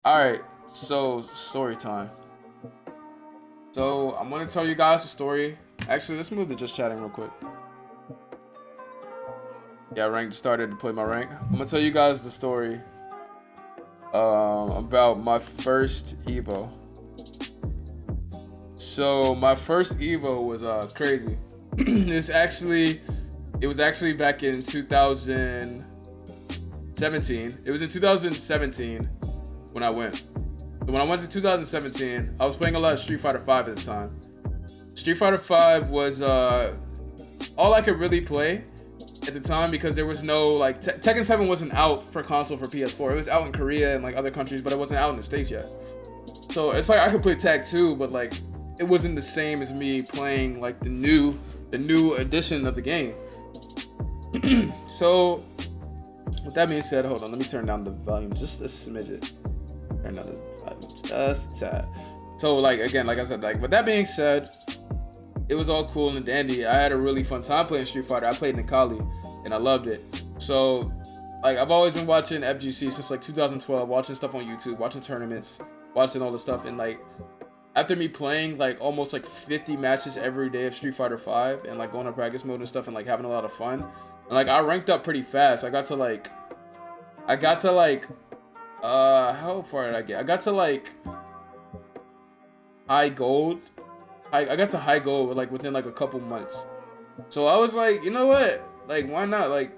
All right, so story time. So I'm gonna tell you guys a story. Actually, let's move to just chatting real quick. Yeah, ranked started to play my rank. I'm gonna tell you guys the story about my first Evo. So my first Evo was crazy. It was actually back in 2017. It was in 2017 when I went. So when I went to 2017, I was playing a lot of Street Fighter 5 at the time. Street Fighter 5 was all I could really play at the time because there was no like Tekken 7 wasn't out for console for PS4. It was out in Korea and like other countries, but it wasn't out in the States yet. So it's like I could play Tag 2, but like it wasn't the same as me playing like the new edition of the game. So with that being said, hold on, let me turn down the volume just a smidget. Turn down the volume just a tad. So like again, like I said, like with that being said, it was all cool and dandy. I had a really fun time playing Street Fighter. I played Nikali and I loved it. So like I've always been watching FGC since like 2012, watching stuff on YouTube, watching tournaments, watching all the stuff, and like after me playing like almost like 50 matches every day of Street Fighter 5 and like going to practice mode and stuff and like having a lot of fun. And like I ranked up pretty fast. I got to like how far did I get? I got to like high gold. I got to high gold like within like a couple months. So I was like, you know what? Like why not? Like,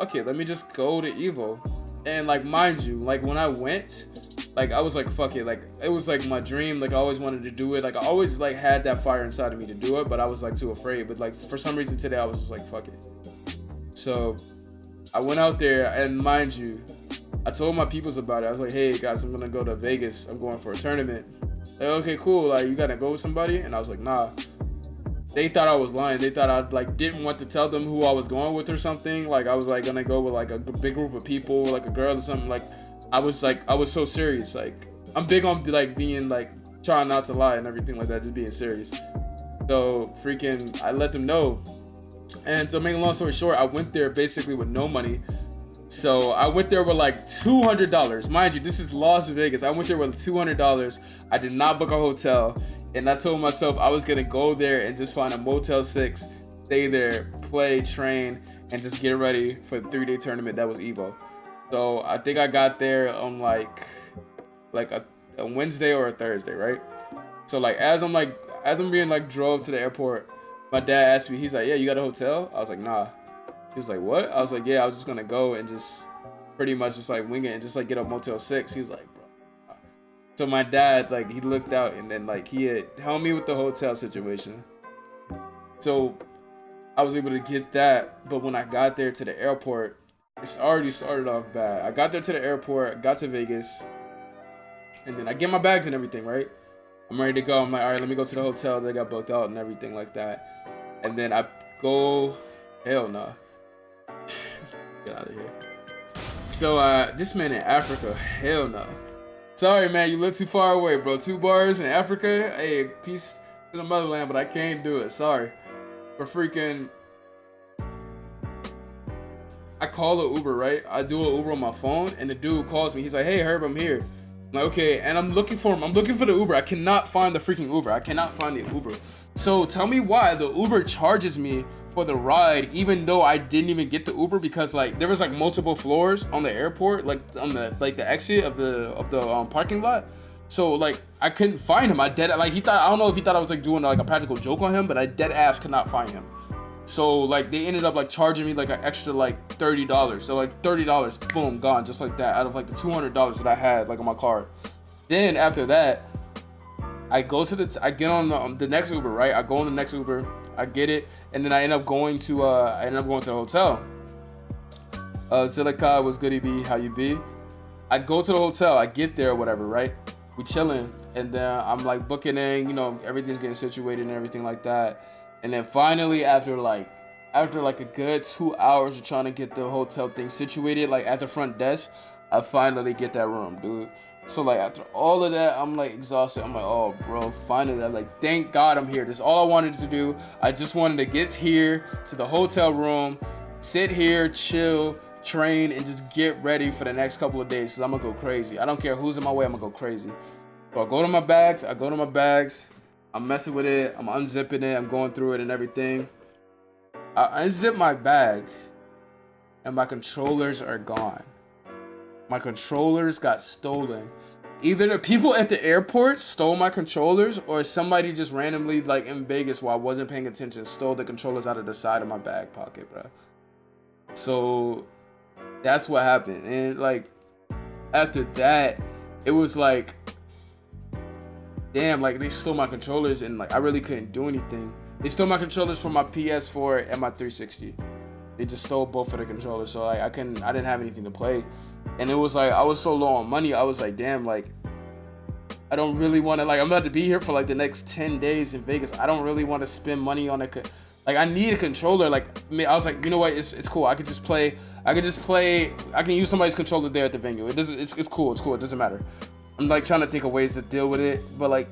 okay, let me just go to Evo. And like mind you, like when I went, like I was like fuck it, like it was like my dream, like I always wanted to do it, like I always like had that fire inside of me to do it, but I was like too afraid. But like for some reason today I was just like fuck it. So I went out there and mind you, I told my peoples about it. I was like, hey guys, I'm gonna go to Vegas, I'm going for a tournament. Like, okay, cool, like you gotta go with somebody? And I was like, nah. They thought I was lying. They thought I like didn't want to tell them who I was going with or something. Like I was like gonna go with like a big group of people, like a girl or something. Like I was so serious. Like I'm big on like being like trying not to lie and everything like that, just being serious. So freaking I let them know. And to make a long story short, I went there basically with no money. So I went there with like $200. Mind you, this is Las Vegas. I went there with $200. I did not book a hotel. And I told myself I was gonna go there and just find a Motel 6, stay there, play, train, and just get ready for the 3-day tournament that was Evo. So I think I got there on like a Wednesday or a Thursday, right? So like as I'm being like drove to the airport, my dad asked me, he's like, yeah, you got a hotel? I was like, nah. He was like, what? I was like, yeah, I was just gonna go and just pretty much just like wing it and just like get a Motel 6. He was like, so my dad, like, he looked out and then, like, he had helped me with the hotel situation. So I was able to get that. But when I got there to the airport, it's already started off bad. I got there to the airport, got to Vegas, and then I get my bags and everything, right? I'm ready to go. I'm like, all right, let me go to the hotel. They got booked out and everything like that. And then I go, hell no. Get out of here. So this man in Africa, hell no. Sorry, man, you live too far away, bro. 2 bars in Africa. Hey, peace to the motherland, but I can't do it. Sorry. But freaking, I call an Uber, right? I do an Uber on my phone, and the dude calls me. He's like, hey, Herb, I'm here. I'm like, okay, and I'm looking for him. I'm looking for the Uber. I cannot find the freaking Uber. I cannot find the Uber. So tell me why the Uber charges me for the ride, even though I didn't even get the Uber, because like there was like multiple floors on the airport, like on the exit of the parking lot. So like I couldn't find him. I don't know if he thought I was like doing like a practical joke on him, but I dead ass could not find him. So like they ended up like charging me like an extra like $30. So like $30, boom, gone just like that out of like the $200 that I had like on my card. Then after that, I get on the next Uber, right? I go on the next Uber, I get it, and then I end up going to the hotel. Zilika, what's goody be? How you be? I go to the hotel, I get there or whatever, right? We chilling, and then I'm like booking in, you know, everything's getting situated and everything like that. And then finally, after like a good 2 hours of trying to get the hotel thing situated, like at the front desk, I finally get that room, dude. So like after all of that, I'm like exhausted. I'm like, oh bro, finally. I'm like, thank God I'm here. That's all I wanted to do. I just wanted to get here to the hotel room, sit here, chill, train and just get ready for the next couple of days, because I'm gonna go crazy. I don't care who's in my way, I'm gonna go crazy. So I go to my bags, I'm messing with it, I'm unzipping it, I'm going through it and everything. I unzip my bag and my controllers are gone. My controllers got stolen. Either the people at the airport stole my controllers, or somebody just randomly, like in Vegas while I wasn't paying attention, stole the controllers out of the side of my back pocket, bro. So that's what happened. And like after that, it was like, damn, like they stole my controllers and like I really couldn't do anything. They stole my controllers from my PS4 and my 360. They just stole both of the controllers, so like I didn't have anything to play. And it was like I was so low on money, I was like, damn, like I don't really want to, like I'm about to be here for like the next 10 days in Vegas. I don't really want to spend money on like I need a controller. Like I was like, you know what, it's cool. I can use somebody's controller there at the venue. It's cool, it doesn't matter. I'm like trying to think of ways to deal with it, but like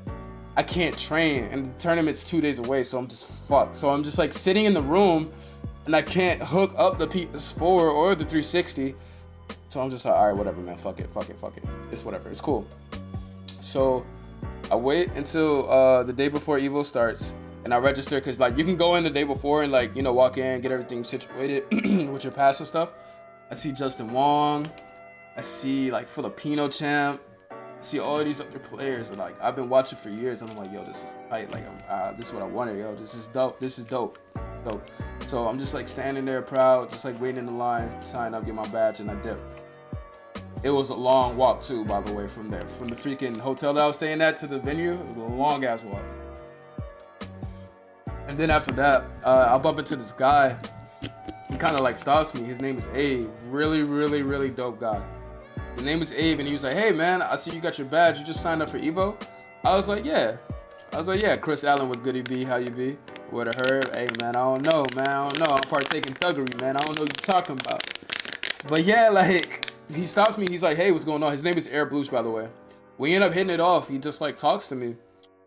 I can't train and the tournament's 2 days away, so I'm just fucked. So I'm just like sitting in the room and I can't hook up the PS4 or the 360. So I'm just like, all right, whatever, man, fuck it. It's whatever, it's cool. So I wait until the day before Evo starts and I register, because like you can go in the day before and like, you know, walk in, get everything situated with your pass and stuff. I see Justin Wong, I see like Filipino champ, I see all of these other players that like I've been watching for years, and I'm like, yo, this is tight. Like this is what I wanted, yo. This is dope. So I'm just like standing there proud, just like waiting in the line, sign up, get my badge, and I dip. It was a long walk too, by the way, from the freaking hotel that I was staying at to the venue. It was a long ass walk. And then after that, I bump into this guy. He kind of like stops me. His name is Abe. Really dope guy. His name is Abe, and he was like, hey man, I see you got your badge. You just signed up for Evo? I was like, yeah. Chris Allen, was goody be? How you be? Would've heard. Hey man, I don't know. I'm partaking thuggery, man. I don't know what you're talking about. But yeah, like, he stops me. He's like, hey, what's going on? His name is Air Blues, by the way. We end up hitting it off. He just like talks to me.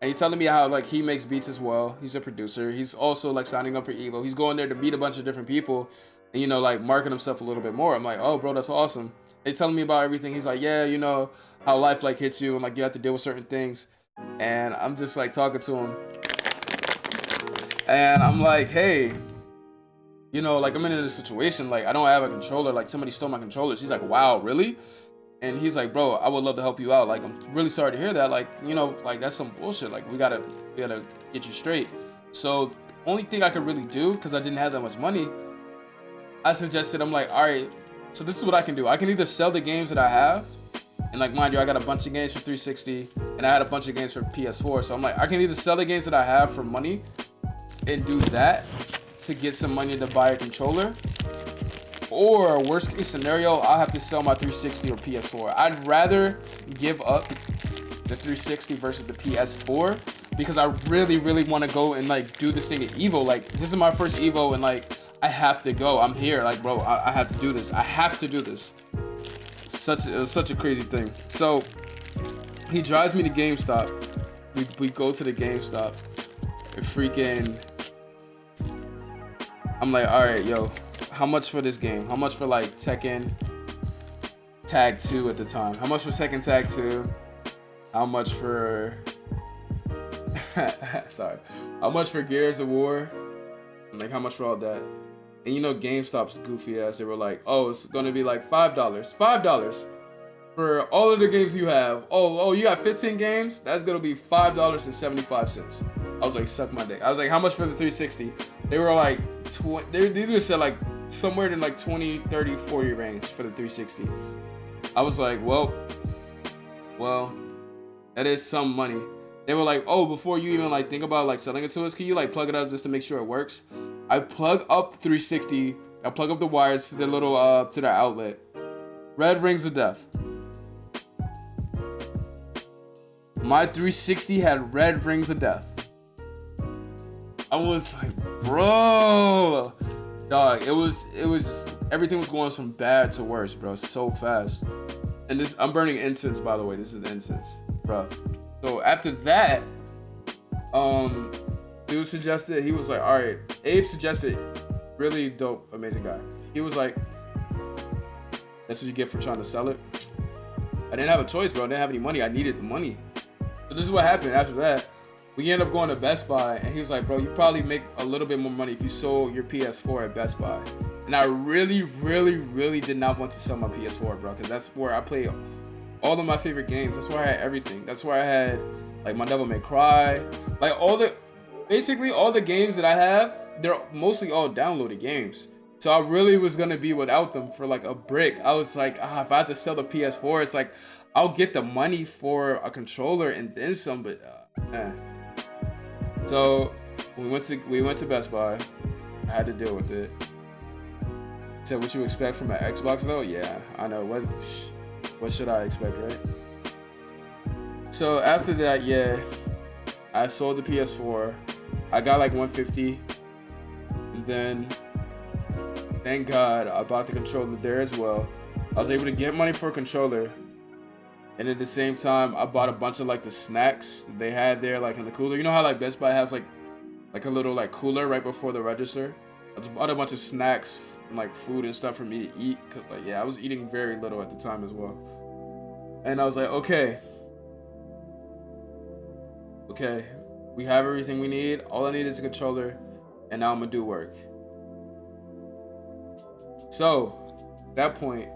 And he's telling me how like he makes beats as well. He's a producer. He's also like signing up for Evo. He's going there to meet a bunch of different people and, you know, like market himself a little bit more. I'm like, oh bro, that's awesome. He's telling me about everything. He's like, yeah, you know, how life like hits you and like you have to deal with certain things. And I'm just like talking to him. And I'm like, hey, you know, like I'm in this situation, like I don't have a controller, like somebody stole my controller. She's like, wow, really? And he's like, bro, I would love to help you out. Like, I'm really sorry to hear that. Like, you know, like that's some bullshit. Like we gotta get you straight. So only thing I could really do, because I didn't have that much money, I suggested, I'm like, all right, so this is what I can do. I can either sell the games that I have, and like mind you, I got a bunch of games for 360 and I had a bunch of games for PS4. So I'm like, I can either sell the games that I have for money and do that to get some money to buy a controller, or worst case scenario, I'll have to sell my 360 or PS4. I'd rather give up the 360 versus the PS4, because I really want to go and like do this thing at Evo. Like this is my first Evo and like I have to go. I'm here, like bro, I have to do this. I have to do this. It was such a crazy thing. So he drives me to GameStop. We go to the GameStop. Freaking, I'm like, all right, yo, how much for this game? How much for like Tekken Tag 2 at the time? How much for Tekken Tag 2? How much for how much for Gears of War? I'm like, how much for all that? And you know, GameStop's goofy ass, they were like, oh, it's gonna be like $5 for all of the games you have. Oh, you got 15 games? That's gonna be $5.75. I was like, suck my dick. I was like, how much for the 360? They were like, they just said like somewhere in like 20, 30, 40 range for the 360. I was like, well, that is some money. They were like, oh, before you even like think about like selling it to us, can you like plug it up just to make sure it works? I plug up the 360. I plug up the wires to the little to the outlet. Red rings of death. My 360 had red rings of death. I was like, bro, dog, it was everything was going from bad to worse, bro, so fast. And this, I'm burning incense, by the way. This is the incense, bro. So after that, dude suggested, he was like, all right, Abe suggested, really dope, amazing guy. He was like, That's what you get for trying to sell it. I didn't have a choice, bro. I didn't have any money. I needed the money. So this is what happened after that. We ended up going to Best Buy, and he was like, bro, you probably make a little bit more money if you sold your PS4 at Best Buy. And I really, really, really did not want to sell my PS4, bro, because that's where I play all of my favorite games. That's where I had everything. That's where I had, like, my Devil May Cry. Like, basically all the games that I have, they're mostly all downloaded games. So I really was going to be without them for, like, a brick. I was like, if I had to sell the PS4, it's like, I'll get the money for a controller and then some, but, So we went to Best Buy. I had to deal with it. Said, what you expect from an Xbox though? Yeah, I know. What should I expect, right? So after that, yeah, I sold the PS4. I got like $150, and then thank God I bought the controller there as well. I was able to get money for a controller, and at the same time, I bought a bunch of like the snacks they had there, like in the cooler. You know how like Best Buy has like a little like cooler right before the register? I just bought a bunch of snacks and like food and stuff for me to eat, cause like yeah, I was eating very little at the time as well. And I was like, okay, we have everything we need. All I need is a controller, and now I'm gonna do work. So at that point,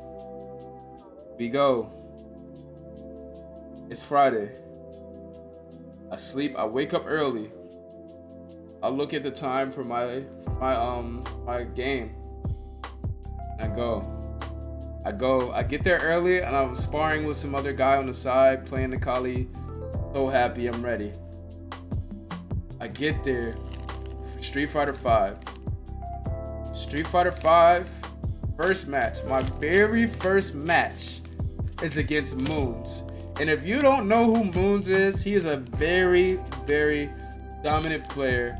we go. It's Friday. I sleep. I wake up early. I look at the time for my game. I go. I get there early, and I'm sparring with some other guy on the side, playing the Kali. So happy, I'm ready. I get there for Street Fighter 5. Street Fighter 5, first match. My very first match is against Moons. And if you don't know who Moons is, he is a very, very dominant player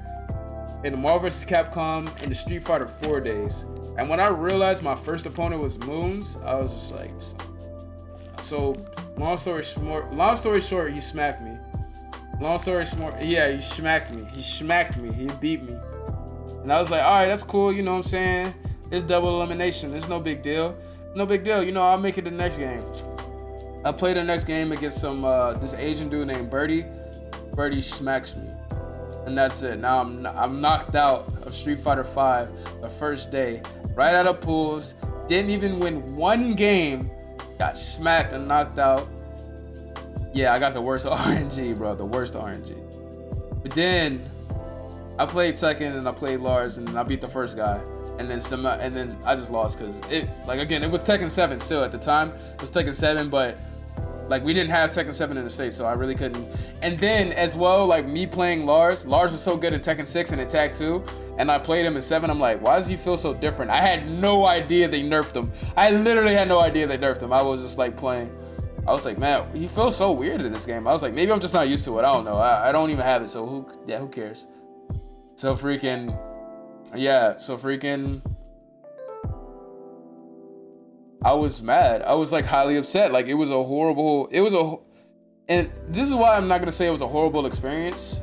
in the Marvel vs. Capcom and the Street Fighter 4 days. And when I realized my first opponent was Moons, I was just like, so long story short, he smacked me. He smacked me. He beat me. And I was like, all right, that's cool. You know what I'm saying? It's double elimination. It's no big deal. You know, I'll make it the next game. I played the next game against this Asian dude named Birdie. Birdie smacks me, and that's it. Now I'm knocked out of Street Fighter 5 the first day, right out of pools. Didn't even win one game. Got smacked and knocked out. Yeah, I got the worst RNG, bro. The worst RNG. But then I played Tekken and I played Lars and I beat the first guy. And then I just lost because it was Tekken 7 still at the time. It was Tekken 7, but like we didn't have Tekken 7 in the States, so I really couldn't. And then as well, like me playing Lars was so good in Tekken 6 and in Tag 2, and I played him in 7. I'm like, why does he feel so different? I had no idea they nerfed him. I literally had no idea they nerfed him. I was just like playing. I was like, man, he feels so weird in this game. I was like, maybe I'm just not used to it. I don't know. I don't even have it, so who cares? So freaking. I was mad. I was like highly upset. Like and this is why I'm not gonna say it was a horrible experience.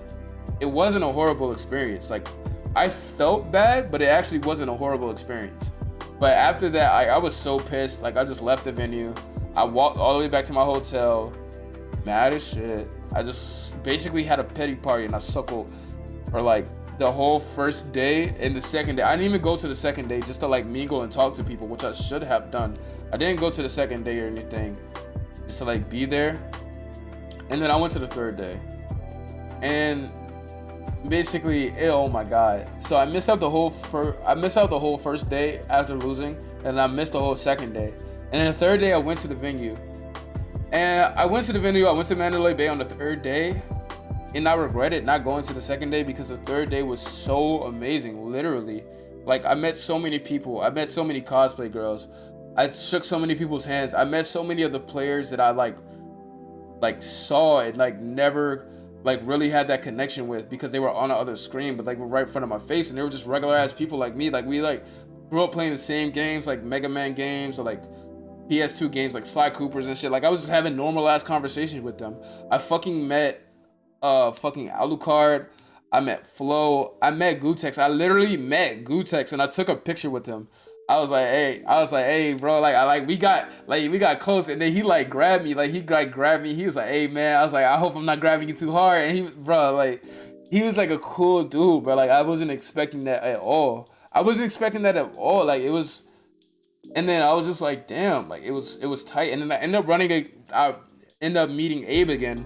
It wasn't a horrible experience. Like I felt bad, but it actually wasn't a horrible experience. But after that, I was so pissed. Like I just left the venue. I walked all the way back to my hotel, mad as shit. I just basically had a pity party and I suckled for like the whole first day and the second day. I didn't even go to the second day just to like mingle and talk to people, which I should have done. I didn't go to the second day or anything, just to like be there. And then I went to the third day, and basically, oh my god! So I missed out the whole first day after losing, and I missed the whole second day. And then the third day, I went to the venue, I went to Mandalay Bay on the third day. And I regretted not going to the second day because the third day was so amazing, literally. Like, I met so many people. I met so many cosplay girls. I shook so many people's hands. I met so many of the players that I, like saw and, like, never, like, really had that connection with because they were on the other screen, but, like, were right in front of my face. And they were just regular-ass people like me. Like, we, like, grew up playing the same games, like Mega Man games or, like, PS2 games, like Sly Coopers and shit. Like, I was just having normal-ass conversations with them. I fucking met Alucard. I met Flo. I met Gutex. I literally met Gutex and I took a picture with him. I was like, hey, bro, like, we got close, and then he like grabbed me, like grabbed me. He was like, hey, man, I was like, I hope I'm not grabbing you too hard, and bro, like, he was like a cool dude, bro. Like, I wasn't expecting that at all. I wasn't expecting that at all. Like, it was, and then I was just like, damn, like it was tight, and then I ended up meeting Abe again.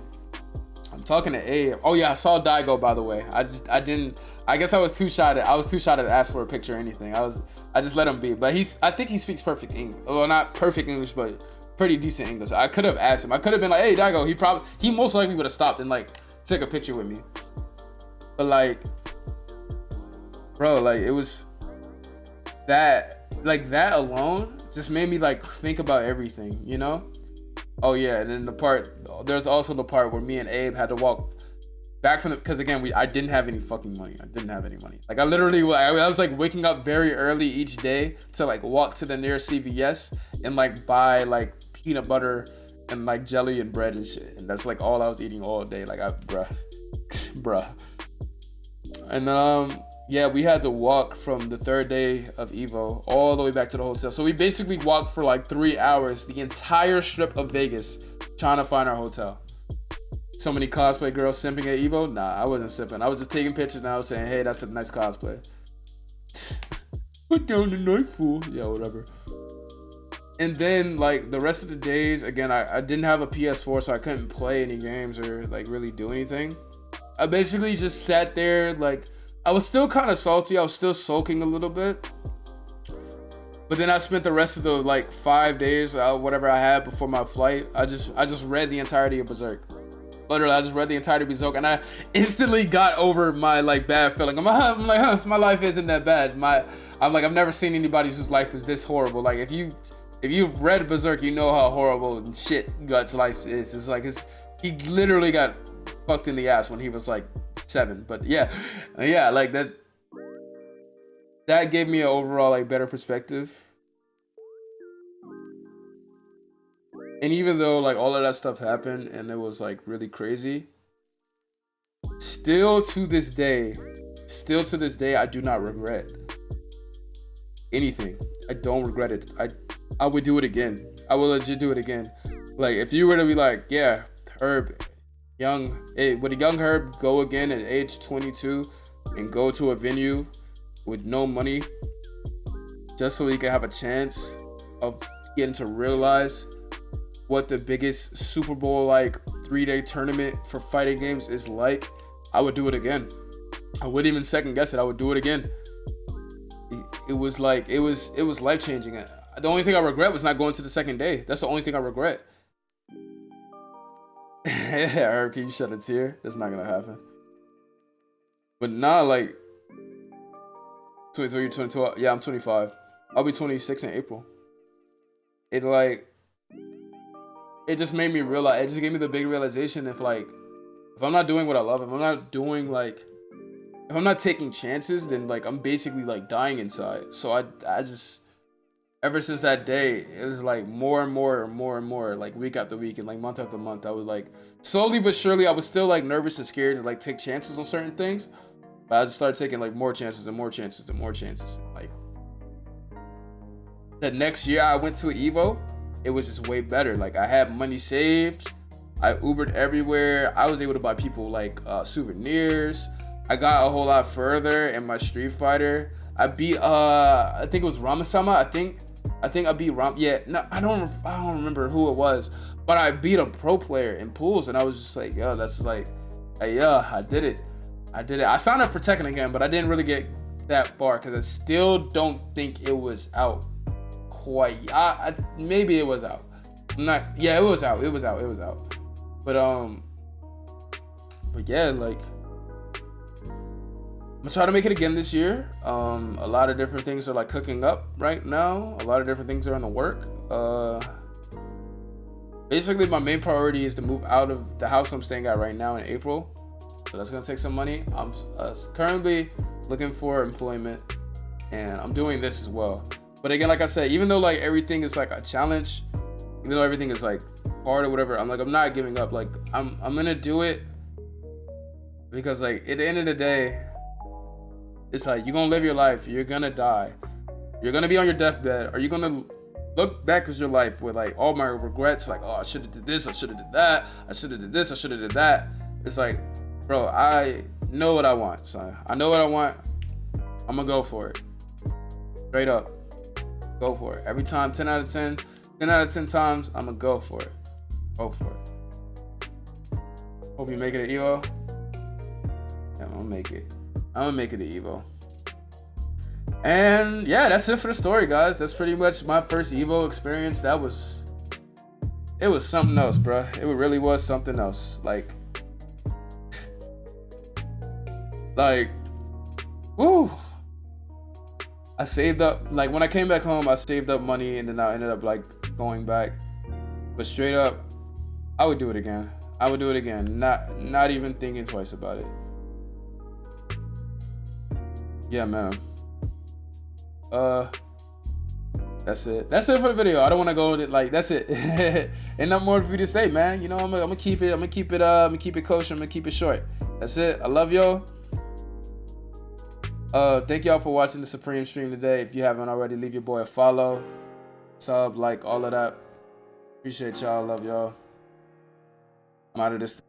I'm talking to Abe. Oh yeah, I saw Daigo, by the way. I didn't. I guess I was too shy to ask for a picture or anything. I just let him be. But I think he speaks perfect English. Well, not perfect English, but pretty decent English. I could have asked him. I could have been like, hey Daigo. He most likely would have stopped and like took a picture with me. But like, bro, like it was that alone just made me like think about everything, you know? Oh yeah, and then there's also the part where me and Abe had to walk back from because again I didn't have any fucking money. I didn't have any money. Like I was like waking up very early each day to like walk to the nearest CVS and like buy like peanut butter and like jelly and bread and shit. And that's like all I was eating all day. Like bruh. And yeah, we had to walk from the third day of Evo all the way back to the hotel. So we basically walked for like 3 hours, the entire strip of Vegas, trying to find our hotel. So many cosplay girls simping at Evo? Nah, I wasn't sipping. I was just taking pictures and I was saying, hey, that's a nice cosplay. Put down the knife, fool. Yeah, whatever. And then like the rest of the days, again, I didn't have a PS4, so I couldn't play any games or like really do anything. I basically just sat there like, I was still kind of salty. I was still sulking a little bit. But then I spent the rest of the like 5 days, whatever I had before my flight. I just read the entirety of Berserk. Literally, I just read the entirety of Berserk, and I instantly got over my like bad feeling. I'm like, huh, my life isn't that bad. I'm like, I've never seen anybody whose life is this horrible. Like if you've read Berserk, you know how horrible and shit Guts' life is. It's like he literally got fucked in the ass when he was like 7. But yeah, like that gave me an overall like better perspective. And even though like all of that stuff happened and it was like really crazy, still to this day I do not regret anything. I don't regret it. I would do it again. I will legit do it again. Like if you were to be like, yeah, would a young Herb go again at age 22 and go to a venue with no money just so he could have a chance of getting to realize what the biggest Super Bowl like 3-day tournament for fighting games is like? I would do it again. I wouldn't even second guess it. I would do it again. It was life changing. The only thing I regret was not going to the second day. That's the only thing I regret. Herb, can you shed a tear? That's not gonna happen. But nah, like 23, 22. Yeah, I'm 25. I'll be 26 in April. It just made me realize. It just gave me the big realization if I'm not doing what I love, if I'm not taking chances, then like I'm basically like dying inside. So I just ever since that day, it was like more and more, like week after week and like month after month, I was like slowly but surely I was still like nervous and scared to like take chances on certain things. But I just started taking like more chances and more chances and more chances. Like the next year I went to an Evo, it was just way better. Like I had money saved. I Ubered everywhere. I was able to buy people like souvenirs. I got a whole lot further in my Street Fighter. I beat I think it was Ramasama. I think I beat Ram. Yeah, no, I don't remember who it was, but I beat a pro player in pools, and I was just like, yo, that's like, hey, yeah, I did it. I signed up for Tekken again, but I didn't really get that far because I still don't think it was out quite. Maybe it was out. Yeah, it was out. But yeah, like I'm gonna try to make it again this year. A lot of different things are like cooking up right now. A lot of different things are in the work. Basically, my main priority is to move out of the house I'm staying at right now in April. So that's gonna take some money. I'm currently looking for employment, and I'm doing this as well. But again, like I said, even though like everything is like a challenge, even though everything is like hard or whatever, I'm not giving up. Like I'm gonna do it because like at the end of the day, it's like you're gonna live your life, you're gonna die, You're gonna be on your deathbed. Are you gonna look back at your life with like all my regrets? Like, oh, I should have did this. I should have did that. I should have did this. I should have did that. It's like, bro, I know what I want, son. I know what I want. I'm gonna go for it. Straight up. Go for it. Every time, 10 out of 10. 10 out of 10 times, I'm gonna go for it. Go for it. Hope you make it an Evo. Yeah, I'm gonna make it. I'm gonna make it an Evo. And yeah, that's it for the story, guys. That's pretty much my first Evo experience. It was something else, bro. It really was something else. Like, woo. I saved up, like when I came back home, I saved up money and then I ended up like going back. But straight up, I would do it again. I would do it again. Not even thinking twice about it. Yeah, man. That's it. That's it for the video. I don't want to go with it. Like, that's it. Ain't nothing more for you to say, man. You know, I'm gonna keep it kosher. I'm gonna keep it short. That's it. I love y'all. Thank y'all for watching the Supreme stream today. If you haven't already, leave your boy a follow, sub, like, all of that. Appreciate y'all. Love y'all. I'm out of this.